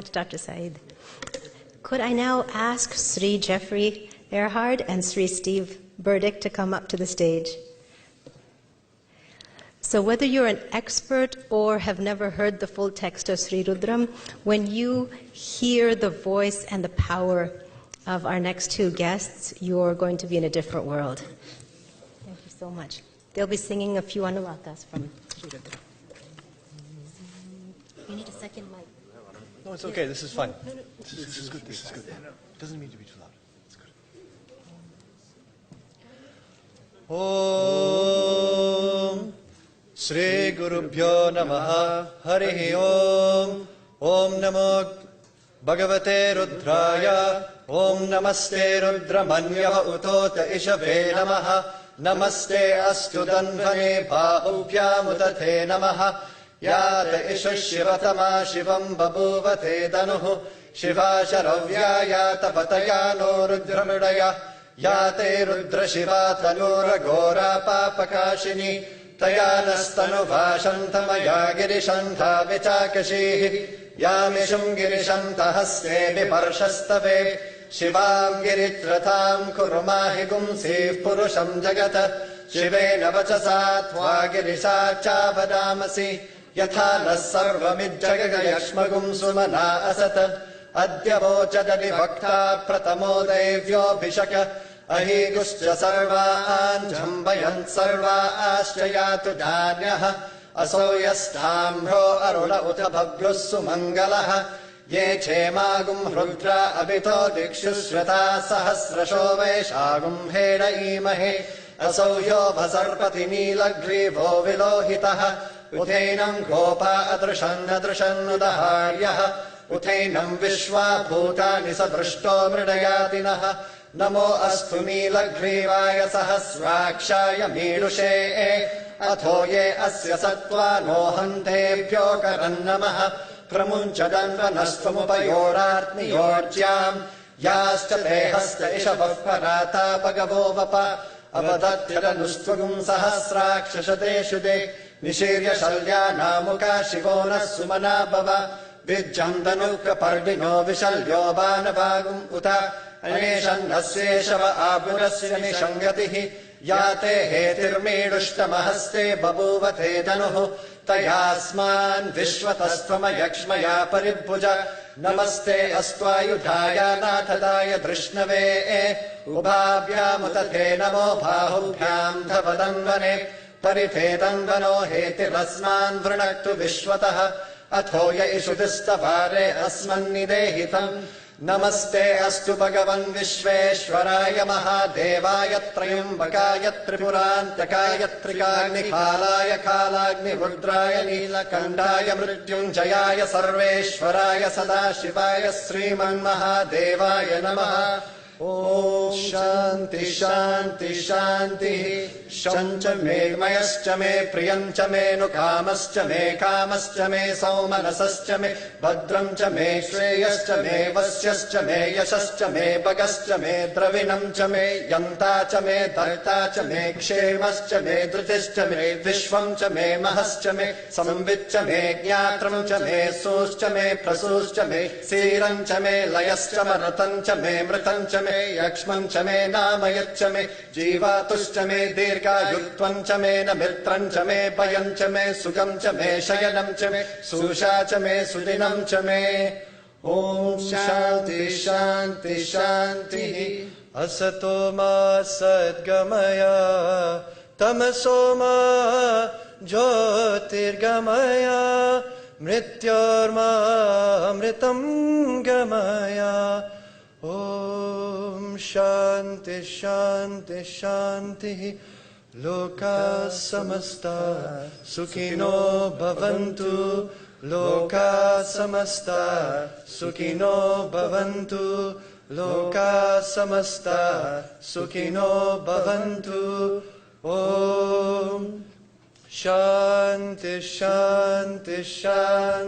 Dr. Saeed. Could I now ask Sri Jeffrey Erhard and Sri Steve Burdick to come up to the stage? So whether you're an expert or have never heard the full text of Sri Rudram, when you hear the voice and the power of our next two guests, you're going to be in a different world. Thank you so much. They'll be singing a few anuvatas from Sri Rudram. You need a second mic. No, it's okay. This is fine. This is good. This is good. It doesn't need to be too loud. It's good. Om Shri Gurubhyo Namaha Harihi Om Om Namo Bhagavate Rudraya Om Namaste Rudramanyava Utota Ishave Namaha Namaste Astu Danvane Bhahubhyamutate Namaha Yata Isha Shivatama Shivam Babuvate Danuhu Shiva Sharavya Yata Patayano Rudramidaya Yate Rudra Shiva Tanura Gora Papakashini Tayanastanu Vashantamaya Girishantha Vichakashihi Yamishum Girishantha Haste Viparshastave Shivam Giritratam Kurumahi Gumsi Purusham Jagata Shivena Vachasa Tva Girisha Chavadamasi Yatha Sarvamidjagayashmagum Sumana Asata Adya Vochadadi Bhakta Pratamo Devyo Bhishaka Ahiguscha Sarva Anjambayant Sarva Aschayatu Danyaha Asoyastamro Aruna Utabhaglus Sumangalaha Ye Chemagum Rudra Abito Dikshushrata Sahasrasho Veshagum Heda Imahe Asoyo Vasarpati Nilagrivo Vilohitaha Uthainam Gopa Adrishan Udaharyaha Uthainam Vishwa Bhutani Sadrishto Mridayatinaha Namo Astu Nilagrivaya Sahasrakshaya Mirushe Athoye Asya Sattva Nohantebhyo Karannamaha Pramunchadanvanastumupayoratni Yorjyam Yascha Tehasta Ishabhav Parata Bhagavo Vapa Avadatyranustvagum Sahasrakshashate Shude Nishirya Shalya Namuka Shivona Sumana Bhava Vijjandanuka Pardino Vishalyo Banavagum Uta Aneshan Aseshava Abhurasya Nishangatihi Yate Hetirmedushtamahasti Babuvate Danuhu Tayasman Vishwatastvama Yakshmaya Paribhuja Namaste Astvayudhaya Nathadaya Drishnave Ubhabhyamutate Namo Bahubhyam Dhavadanvane Paritedanvano Hetirasman Vrinaktu Vishwataha Athoya Ishudistavare Asman Nidehitam Namaste Astu Bhagavan Vishveshwaraya Mahadevaya Trayambakaya Tripurantakaya Trikagni Khalaya Khalagni Rudraya Nilakandaya Mrityunjayaya Sarveshwaraya Sadashivaya Sriman Mahadevaya Namaha Om Shanti Shanti Shanti Shancha me Mayascha me Priyancha me Nukamascha me Kamascha me Saumanasascha me Bhadramcha me Shreyascha me Vasyascha me Yashascha me Bhagascha me Dravinamcha me Yantacha me Dartacha me Kshemascha me Dhritischa me Vishwamcha me Mahascha me Samvitcha me Jnatramcha me Suscha me Prasuscha me Sirancha me Layascha Maratancha me Mritancha me Yakshmancha me Namayatcha me Jivatushcha me Dirga Yutvancha me Namitrancha me Bayancha me Sugamcha me Shayanamcha me Sushacha me Sudinamcha me Om Shanti Shanti Shanti Asatoma Sadgamaya Tamasoma Jyotirgamaya Mrityorma Amritam Gamaya Om Shanti Shanti Shanti Loka Samasta Sukhino Bhavantu Loka Samasta Sukhino Bhavantu Loka Samasta Sukhino Bhavantu Om Shanti Shanti Shanti